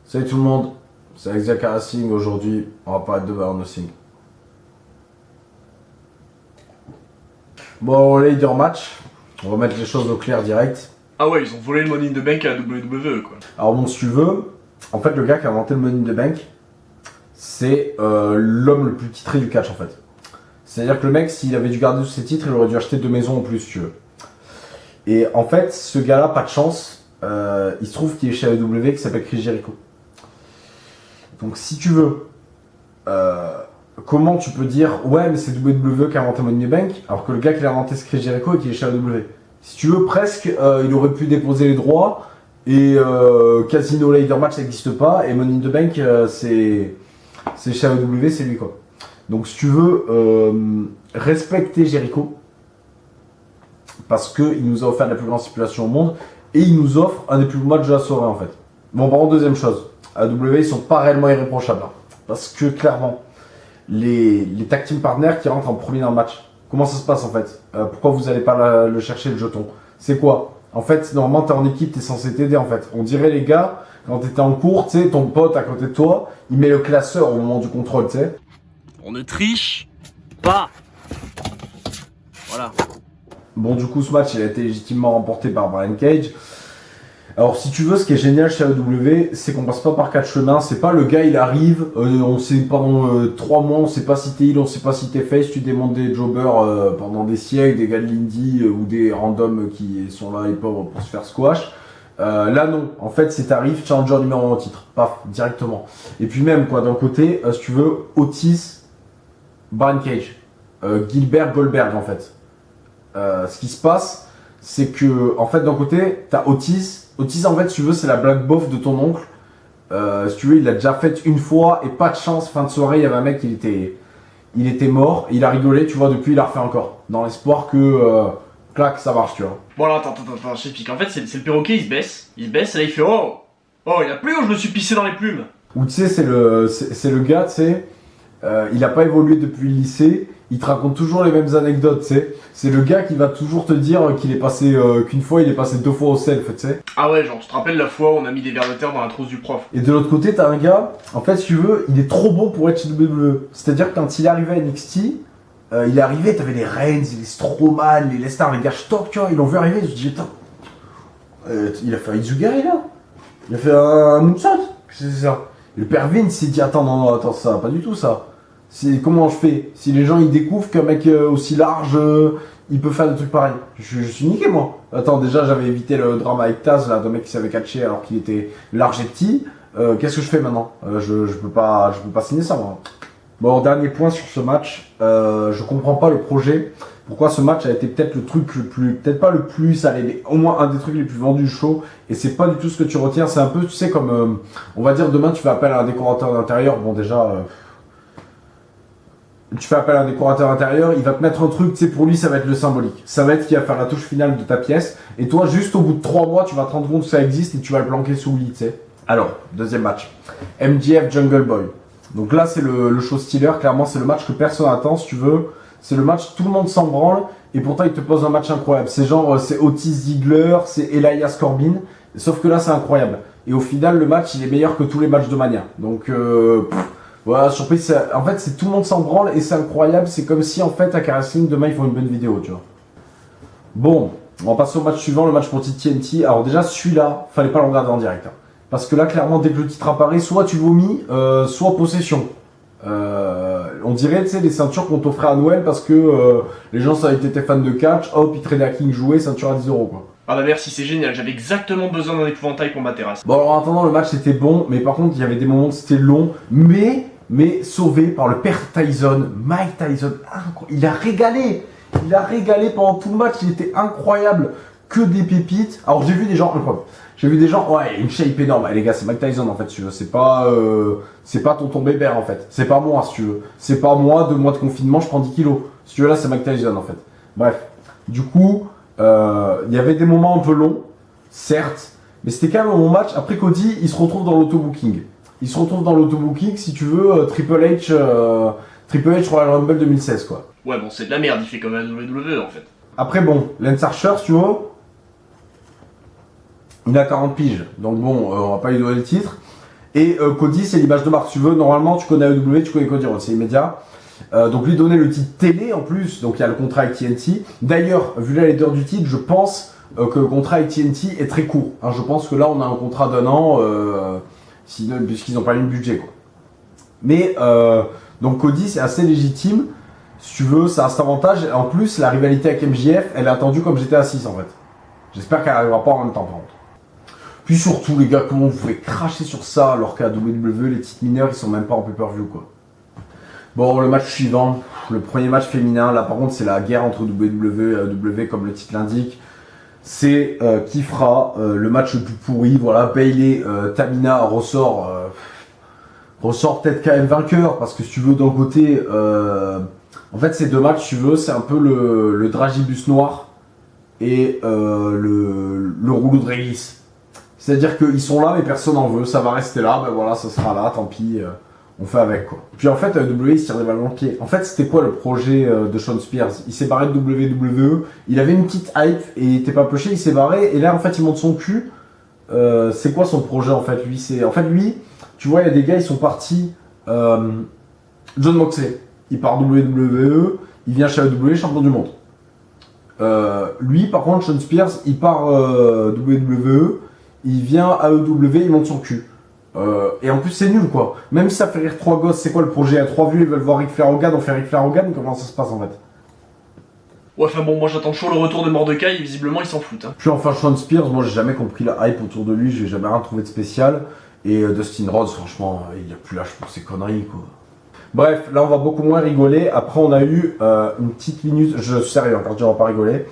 Salut tout le monde, c'est Alexia Racing. Aujourd'hui, on va parler de Better Nothing. Bon, leader match, on va mettre les choses au clair direct. Ah ouais, ils ont volé le Money in the Bank à la WWE quoi. Alors bon, si tu veux, en fait, le gars qui a inventé le Money in the Bank, c'est l'homme le plus titré du catch en fait. C'est-à-dire que le mec, s'il avait dû garder tous ses titres, il aurait dû acheter 2 maisons en plus, si tu veux. Et en fait, ce gars-là, pas de chance, il se trouve qu'il est chez AEW qui s'appelle Chris Jericho. Donc si tu veux, comment tu peux dire ouais mais c'est WWE qui a inventé Money in the Bank alors que le gars qui l'a inventé c'est Chris Jericho et qui est chez AEW. Si tu veux presque il aurait pu déposer les droits et Casino Ladder Match n'existe pas et Money in the Bank c'est chez AEW, c'est lui quoi. Donc si tu veux respecter Jericho parce qu'il nous a offert la plus grande stipulation au monde et il nous offre un des plus beaux matchs de la soirée en fait. Bon par contre deuxième chose, AEW ils sont pas réellement irréprochables hein, parce que clairement les tag team partners qui rentrent en premier dans le match, comment ça se passe en fait, pourquoi vous allez pas le chercher le jeton, c'est quoi en fait, normalement t'es en équipe, t'es censé t'aider en fait, on dirait les gars quand t'étais en cours, tu sais ton pote à côté de toi il met le classeur au moment du contrôle, tu sais. On ne triche pas. Voilà. Bon du coup ce match il a été légitimement remporté par Brian Cage. Alors si tu veux, ce qui est génial chez AEW, c'est qu'on passe pas par 4 chemins, c'est pas le gars il arrive, on sait pendant 3 mois, on sait pas si t'es heel, on sait pas si t'es face, tu démontes des jobbers pendant des siècles, des gars de l'indie ou des randoms qui sont là les pauvres pour se faire squash. Là non, en fait c'est t'arrives, challenger numéro 1 au titre, paf, directement. Et puis même quoi, d'un côté, si tu veux, Otis, Brian Cage, Gilbert, Goldberg en fait. Ce qui se passe, c'est que en fait d'un côté, t'as Otis en fait, si tu veux, c'est la black bof de ton oncle. Si tu veux, il l'a déjà fait une fois et pas de chance. Fin de soirée, il y avait un mec, il était mort. Et il a rigolé, tu vois. Depuis, il l'a refait encore, dans l'espoir que clac, ça marche, tu vois. Bon alors attends, je t'explique. En fait, c'est le perroquet, il se baisse et là il fait oh, il a plu ou je me suis pissé dans les plumes. Ou tu sais, c'est le gars, tu sais, il a pas évolué depuis le lycée. Il te raconte toujours les mêmes anecdotes, tu sais. C'est le gars qui va toujours te dire qu'il est passé, qu'une fois il est passé 2 fois au self, tu sais. Ah ouais, genre tu te rappelles la fois où on a mis des vers de terre dans la trousse du prof. Et de l'autre côté, t'as un gars, en fait, si tu veux, il est trop bon pour être chez WWE. C'est-à-dire que quand il est arrivé à NXT, il est arrivé, t'avais les Reigns, les Strowman, les Lesnar, les gars stock, tu vois, ils l'ont vu arriver, ils se disent, putain, il a fait un Izugari là. Il a fait un moonsault. Qu'est-ce que c'est ça? Et le père Vince s'est dit, attends, ça va pas du tout ça. C'est comment je fais si les gens ils découvrent qu'un mec aussi large il peut faire des trucs pareils. Je suis niqué moi. Attends, déjà j'avais évité le drama avec Taz là, d'un mec qui savait catcher alors qu'il était large et petit. Qu'est-ce que je fais maintenant? Je peux pas signer ça moi. Bon, dernier point sur ce match, je comprends pas le projet. Pourquoi ce match a été peut-être le truc le plus, peut-être pas le plus, allez, mais au moins un des trucs les plus vendus du show. Et c'est pas du tout ce que tu retiens. C'est un peu, tu sais, comme on va dire demain tu fais appel à un décorateur d'intérieur. Bon déjà. Tu fais appel à un décorateur intérieur, il va te mettre un truc, tu sais, pour lui ça va être le symbolique. Ça va être qui va faire la touche finale de ta pièce. Et toi, juste au bout de 3 mois, tu vas te rendre compte que ça existe et tu vas le planquer sous le lit, tu sais. Alors, deuxième match. MJF Jungle Boy. Donc là, c'est le show stealer. Clairement, c'est le match que personne attend, si tu veux. C'est le match, tout le monde s'en branle. Et pourtant, il te pose un match incroyable. C'est genre, c'est Otis Ziggler, c'est Elias Corbin. Sauf que là, c'est incroyable. Et au final, le match, il est meilleur que tous les matchs de Mania. Donc, voilà, surprise, en fait, c'est tout le monde s'en branle et c'est incroyable. C'est comme si, en fait, à Wrestling, demain, ils font une bonne vidéo, tu vois. Bon, on va passer au match suivant, le match pour TNT. Alors, déjà, celui-là, fallait pas le regarder en direct. Hein. Parce que là, clairement, dès que le titre apparaît, soit tu vomis, soit possession. On dirait, tu sais, les ceintures qu'on t'offrait à Noël parce que les gens savaient que t'étais fan de catch, hop, ils traînaient à King jouer, ceinture à 10 € quoi. Ah bah merci, c'est génial, j'avais exactement besoin d'un épouvantail pour ma terrasse. Bon, alors en attendant, le match était bon, mais par contre, il y avait des moments où c'était long, mais sauvé par le père Tyson, Mike Tyson. Il a régalé pendant tout le match, il était incroyable, que des pépites. Alors j'ai vu des gens incroyables. J'ai vu des gens, ouais, une shape énorme. Ouais, les gars, c'est Mike Tyson en fait, si tu veux. C'est pas tonton Bébert en fait. C'est pas moi, si tu veux. C'est pas moi, 2 mois de confinement, je prends 10 kilos. Si tu veux, là, c'est Mike Tyson en fait. Bref. Du coup, il y avait des moments un peu longs, certes, mais c'était quand même un bon match. Après Cody, il se retrouve dans l'autobooking. Si tu veux, Triple H Royal Rumble 2016 quoi. Ouais, bon, c'est de la merde, il fait comme la WWE en fait. Après bon, Lance Archer, si tu veux, il a 40 piges, donc bon, on va pas lui donner le titre. Et Cody, c'est l'image de marque. Tu veux, normalement, tu connais AEW, tu connais Cody Rhodes, c'est immédiat. Donc lui donner le titre télé en plus, donc il y a le contrat avec TNT. D'ailleurs, vu la laideur du titre, je pense que le contrat avec TNT est très court. Hein, je pense que là, on a un contrat d'1 an, puisqu'ils n'ont pas eu le budget, quoi. Mais donc Cody, c'est assez légitime. Si tu veux, ça a cet avantage. En plus, la rivalité avec MJF, elle est attendue comme GTA 6 en fait. J'espère qu'elle n'arrivera pas en même temps, par contre. Puis surtout, les gars, comment vous pouvez cracher sur ça alors qu'à WWE, les titres mineurs, ils sont même pas en pay-per-view, quoi. Bon, le match suivant, le premier match féminin, là par contre, c'est la guerre entre WWE et AEW, comme le titre l'indique. C'est qui fera le match le plus pourri. Voilà, Bayley, Tamina ressort peut-être quand même vainqueur, parce que si tu veux, d'un côté, en fait, ces deux matchs, si tu veux, c'est un peu le dragibus noir et le rouleau de réglisse. C'est-à-dire qu'ils sont là, mais personne n'en veut, ça va rester là, ben voilà, ça sera là, tant pis, on fait avec, quoi. Puis en fait, WWE, il se tire des balles dans le pied. En fait, c'était quoi le projet de Shawn Spears? Il s'est barré de WWE, il avait une petite hype, et il était pas poché, il s'est barré, et là, en fait, il monte son cul. C'est quoi son projet, en fait, lui? Tu vois, il y a des gars, ils sont partis. John Moxley, il part WWE, il vient chez AEW, champion du monde. Lui, par contre, Shawn Spears, il part WWE, il vient à AEW, il monte son cul. Et en plus, c'est nul, quoi. Même si ça fait rire 3 gosses, c'est quoi le projet? À 3 vues, ils veulent voir Ric Flair Hogan, on fait Ric Flair Hogan, comment ça se passe en fait? Ouais, enfin bon, moi j'attends toujours le retour de Mordecai, et visiblement ils s'en foutent. Hein. Puis enfin, Shawn Spears, moi j'ai jamais compris la hype autour de lui, j'ai jamais rien trouvé de spécial. Et Dustin Rhodes, franchement, il a plus l'âge pour ses conneries, quoi. Bref, là on va beaucoup moins rigoler. Après, on a eu une petite minute, je suis sérieux, encore on va pas rigoler.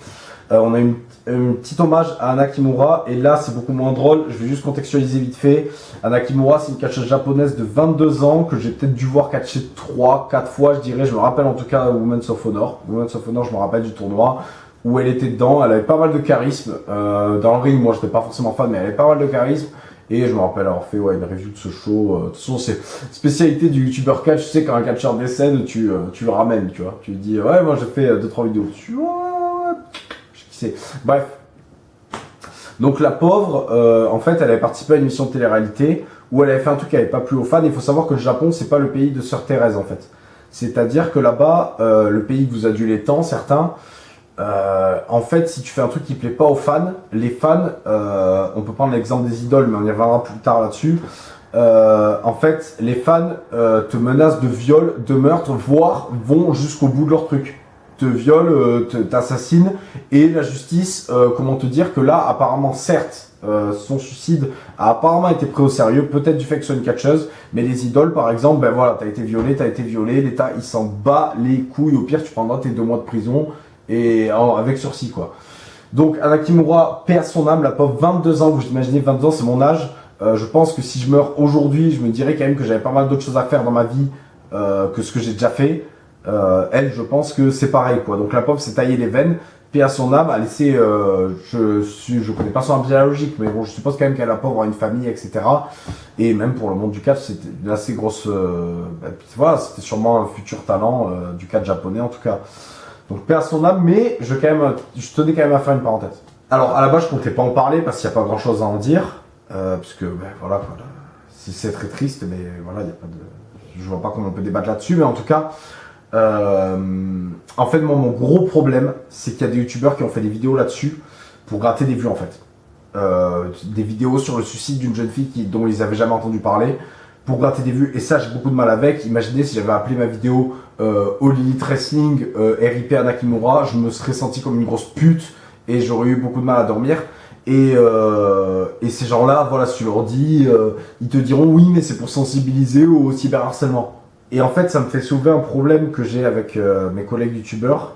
On a eu une petite hommage à Anna Kimura, et là c'est beaucoup moins drôle, je vais juste contextualiser vite fait. Anna Kimura, c'est une catcheuse japonaise de 22 ans que j'ai peut-être dû voir catcher 3-4 fois, je dirais. Je me rappelle en tout cas Women's of Honor. Women's of Honor, je me rappelle du tournoi où elle était dedans. Elle avait pas mal de charisme. Dans le ring, moi j'étais pas forcément fan, mais elle avait pas mal de charisme. Et je me rappelle avoir fait une review de ce show. De toute façon, c'est spécialité du youtubeur catch. Tu sais, quand un catcheur décède, tu le ramènes, tu vois. Tu lui dis, ouais, moi j'ai fait 2-3 vidéos. Tu vois, bref. Donc la pauvre, en fait, elle avait participé à une émission de télé-réalité où elle avait fait un truc qui n'avait pas plu aux fans. Il faut savoir que le Japon, c'est pas le pays de Sœur Thérèse, en fait. C'est-à-dire que là-bas, le pays que vous adulez tant, certains, en fait, si tu fais un truc qui plaît pas aux fans, les fans, on peut prendre l'exemple des idoles, mais on y reviendra plus tard là-dessus. En fait, les fans te menacent de viol, de meurtre, voire vont jusqu'au bout de leur truc. Te violent, t'assassinent, et la justice, comment te dire que là, apparemment, certes, son suicide a apparemment été pris au sérieux, peut-être du fait que ce soit une catcheuse, mais les idoles, par exemple, ben voilà, t'as été violé, l'État, il s'en bat les couilles, au pire, tu prendras tes 2 mois de prison, et avec sursis, quoi. Donc, Anna Kimura perd son âme, la pauvre, 22 ans, vous imaginez, 22 ans, c'est mon âge. Je pense que si je meurs aujourd'hui, je me dirais quand même que j'avais pas mal d'autres choses à faire dans ma vie que ce que j'ai déjà fait. Elle, je pense que c'est pareil, quoi. Donc la pauvre s'est taillé les veines, paix à son âme, a laissé, je connais pas son arbre généalogique, mais bon, je suppose quand même qu'elle a pauvre a une famille, etc. Et même pour le monde du catch, c'était une assez grosse, voilà, c'était sûrement un futur talent du catch japonais en tout cas. Donc paix à son âme, mais je tenais quand même à faire une parenthèse. Alors à la base, je comptais pas en parler parce qu'il n'y a pas grand chose à en dire, puisque voilà, c'est très triste, mais voilà, il y a pas de, je vois pas comment on peut débattre là-dessus, mais en tout cas. En fait, moi, mon gros problème, c'est qu'il y a des youtubeurs qui ont fait des vidéos là-dessus pour gratter des vues, en fait. Des vidéos sur le suicide d'une jeune fille dont ils avaient jamais entendu parler, pour gratter des vues, et ça, j'ai beaucoup de mal avec. Imaginez si j'avais appelé ma vidéo All Elite Wrestling RIP Anna Kimura, je me serais senti comme une grosse pute, et j'aurais eu beaucoup de mal à dormir. Et ces gens-là, voilà, si tu leur dis, ils te diront oui, mais c'est pour sensibiliser au cyberharcèlement. Et en fait, ça me fait soulever un problème que j'ai avec mes collègues youtubeurs,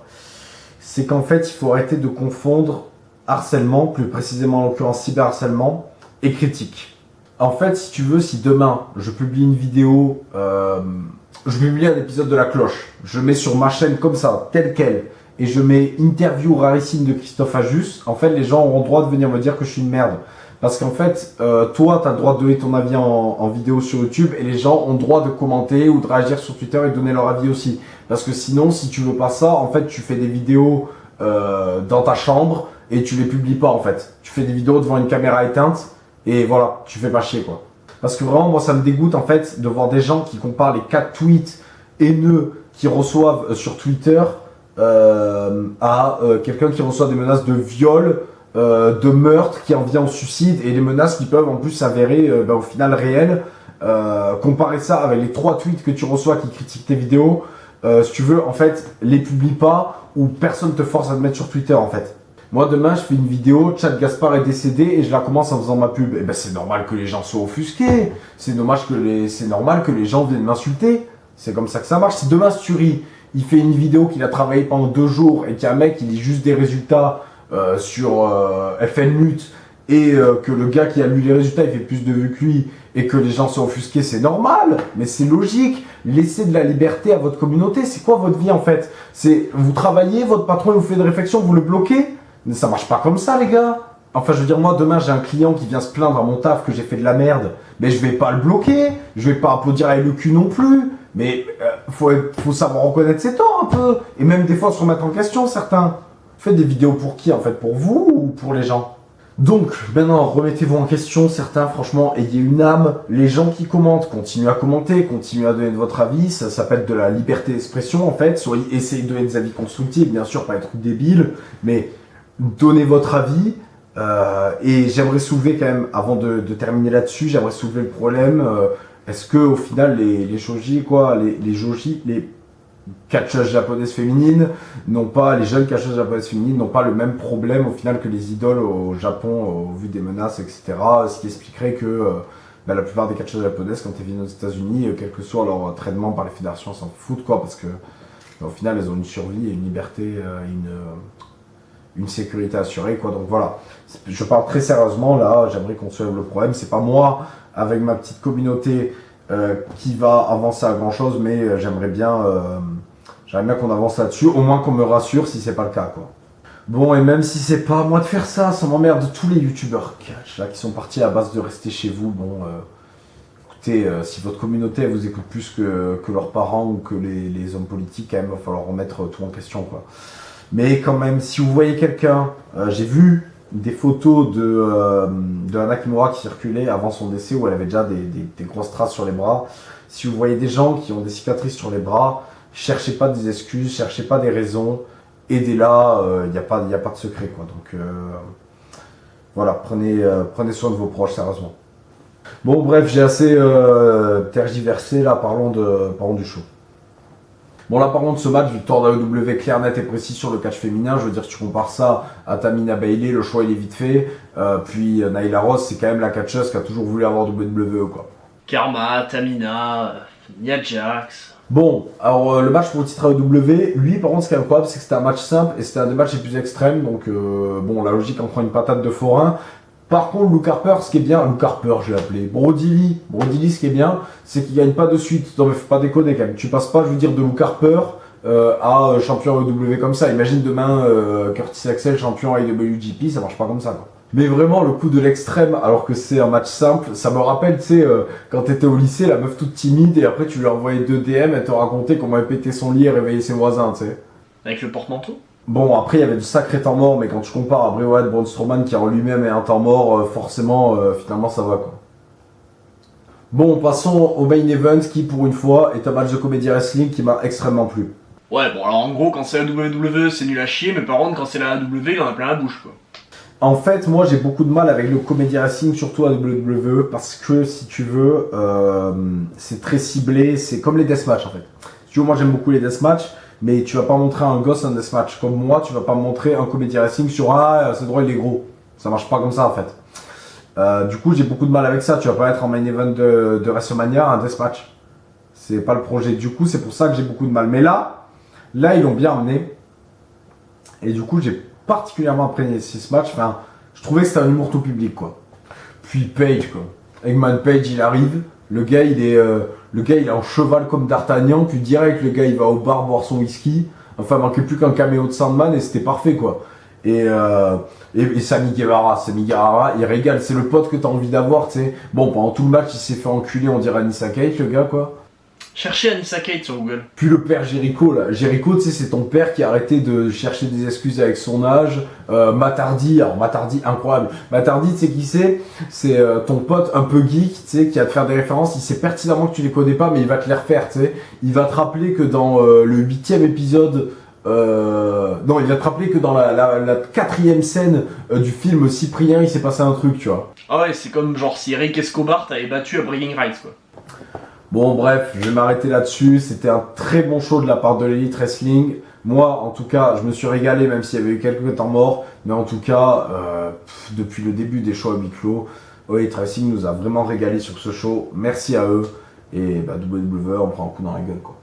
c'est qu'en fait, il faut arrêter de confondre harcèlement, plus précisément en l'occurrence cyberharcèlement, et critique. En fait, si tu veux, si demain, je publie une vidéo, je publie un épisode de La Cloche, je mets sur ma chaîne comme ça, tel quel, et je mets interview rarissime de Christophe Ajus, en fait, les gens auront le droit de venir me dire que je suis une merde. Parce qu'en fait, toi, tu as le droit de donner ton avis en vidéo sur YouTube, et les gens ont le droit de commenter ou de réagir sur Twitter et de donner leur avis aussi. Parce que sinon, si tu veux pas ça, en fait, tu fais des vidéos dans ta chambre et tu les publies pas, en fait. Tu fais des vidéos devant une caméra éteinte et voilà, tu fais pas chier, quoi. Parce que vraiment, moi, ça me dégoûte en fait de voir des gens qui comparent les 4 tweets haineux qu'ils reçoivent sur Twitter à quelqu'un qui reçoit des menaces de viol, de meurtre, qui en vient au suicide, et les menaces qui peuvent en plus s'avérer au final réelles. Comparer ça avec les 3 tweets que tu reçois qui critiquent tes vidéos, si tu veux, en fait, les publie pas ou personne te force à te mettre sur Twitter en fait. Moi demain je fais une vidéo, Chad Gaspard est décédé et je la commence en faisant ma pub. Et ben c'est normal que les gens soient offusqués, c'est normal que les gens viennent m'insulter. C'est comme ça que ça marche. Si demain Sturi, il fait une vidéo qu'il a travaillé pendant 2 jours et qu'il y a un mec qui lit juste des résultats sur FN Mute et que le gars qui a lu les résultats il fait plus de vues que lui et que les gens sont offusqués, c'est normal, mais c'est logique. Laissez de la liberté à votre communauté. C'est quoi votre vie en fait? C'est vous travaillez, votre patron il vous fait une réflexion, vous le bloquez? Mais ça marche pas comme ça les gars. Enfin je veux dire, moi demain j'ai un client qui vient se plaindre à mon taf que j'ai fait de la merde, mais je vais pas le bloquer, je vais pas applaudir avec le cul non plus. Mais faut savoir reconnaître ses torts un peu, et même des fois se remettre en question certains. Faites des vidéos pour qui en fait? Pour vous ou pour les gens? Donc, maintenant, remettez-vous en question, certains, franchement, ayez une âme. Les gens qui commentent, continuez à commenter, continuez à donner de votre avis, ça s'appelle de la liberté d'expression, en fait. Essayez de donner des avis constructifs, bien sûr, pas être débile, mais donnez votre avis. Et j'aimerais soulever quand même, avant de terminer là-dessus, j'aimerais soulever le problème, est-ce que au final, les shoji, quoi, les catcheuses japonaises féminines les jeunes catcheuses japonaises féminines n'ont pas le même problème au final que les idoles au Japon au vu des menaces, etc. Ce qui expliquerait que la plupart des catcheuses japonaises, quand elles viennent aux États-Unis, quel que soit leur traitement par les fédérations, s'en foutent, quoi, parce que au final elles ont une survie et une liberté, une sécurité assurée, quoi. Donc voilà, je parle très sérieusement là, j'aimerais qu'on soulève le problème. C'est pas moi avec ma petite communauté qui va avancer à grand chose, mais j'aimerais bien qu'on avance là-dessus, au moins qu'on me rassure si c'est pas le cas, quoi. Bon, et même si c'est pas à moi de faire ça, ça m'emmerde tous les youtubeurs catch là qui sont partis à base de rester chez vous. Bon, écoutez, si votre communauté elle vous écoute plus que leurs parents ou que les hommes politiques, quand même, il va falloir remettre tout en question, quoi. Mais quand même, si vous voyez quelqu'un, j'ai vu des photos de Hana Kimura qui circulaient avant son décès où elle avait déjà des grosses traces sur les bras. Si vous voyez des gens qui ont des cicatrices sur les bras, cherchez pas des excuses, cherchez pas des raisons, aidez-la, il n'y a pas de secret, quoi. Donc voilà, prenez soin de vos proches, sérieusement. Bon bref, j'ai assez tergiversé là, parlons du show. Bon là par contre ce match, victoire d'AEW clair, net et précis sur le catch féminin. Je veux dire, si tu compares ça à Tamina Bailey, le choix il est vite fait. Puis Nyla Rose, c'est quand même la catcheuse qui a toujours voulu avoir WWE, quoi. Karma, Tamina, Nia Jax. Bon, alors le match pour le titre AEW, lui par contre ce qui est incroyable, c'est que c'était un match simple et c'était un des matchs les plus extrêmes. Donc bon, la logique en prend une patate de forain. Par contre, Luke Harper, ce qui est bien, Luke Harper, je l'ai appelé, Brody Lee, ce qui est bien, c'est qu'il gagne pas de suite. Non mais faut pas déconner quand même. Tu passes pas, je veux dire, de Luke Harper à champion AEW comme ça. Imagine demain Curtis Axel champion IWGP, ça marche pas comme ça, quoi. Mais vraiment le coup de l'extrême, alors que c'est un match simple, ça me rappelle, tu sais, quand t'étais au lycée, la meuf toute timide et après tu lui envoyais 2 DM, elle te racontait comment elle pétait son lit et réveillait ses voisins, tu sais. Avec le porte-manteau. Bon, après, il y avait du sacré temps mort, mais quand tu compares à Bray Wyatt, Braun Strowman, qui en lui-même est un temps mort, forcément, finalement, ça va, quoi. Bon, passons au main event, qui, pour une fois, est un match de comédie wrestling qui m'a extrêmement plu. Ouais, bon, alors en gros, quand c'est la WWE, c'est nul à chier, mais par contre, quand c'est la AEW, il en a plein la bouche, quoi. En fait, moi, j'ai beaucoup de mal avec le comédie wrestling, surtout à WWE, parce que, si tu veux, c'est très ciblé, c'est comme les deathmatch, en fait. Si tu veux, moi, j'aime beaucoup les deathmatch, mais tu vas pas montrer un gosse un deathmatch. Comme moi, tu vas pas montrer un comédie wrestling sur c'est droit, il est gros. Ça marche pas comme ça en fait. Du coup, j'ai beaucoup de mal avec ça. Tu vas pas être en main event de WrestleMania un deathmatch. C'est pas le projet. Du coup, c'est pour ça que j'ai beaucoup de mal. Mais là, ils l'ont bien amené. Et du coup, j'ai particulièrement apprécié ce match. Enfin, je trouvais que c'était un humour tout public, quoi. Puis Page, quoi. Eggman Page, il arrive. Le gars, il est en cheval comme D'Artagnan, puis direct, le gars, il va au bar boire son whisky. Enfin, il manquait plus qu'un caméo de Sandman et c'était parfait, quoi. Et Sammy Guevara, il régale. C'est le pote que t'as envie d'avoir, tu sais. Bon, pendant tout le match, il s'est fait enculer, on dirait Anissa Cage, le gars, quoi. Cherchez Anissa Kate sur Google. Puis le père Jericho, là. Jericho, tu sais, c'est ton père qui a arrêté de chercher des excuses avec son âge. Matardi, alors Matardi, incroyable. Matardi, tu sais qui c'est? C'est ton pote un peu geek, tu sais, qui va te faire des références. Il sait pertinemment que tu les connais pas, mais il va te les refaire, tu sais. Il va te rappeler que dans le 8e épisode... non, il va te rappeler que dans la 4e scène du film Cyprien, il s'est passé un truc, tu vois. Ah ouais, c'est comme genre si Eric Escobar t'avait battu à Bragging Rights, quoi. Bon, bref, je vais m'arrêter là-dessus. C'était un très bon show de la part de l'Elite Wrestling. Moi, en tout cas, je me suis régalé, même s'il y avait eu quelques temps morts. Mais en tout cas, depuis le début des shows à huis clos, Elite Wrestling nous a vraiment régalé sur ce show. Merci à eux. Et WWE, on prend un coup dans la gueule, quoi.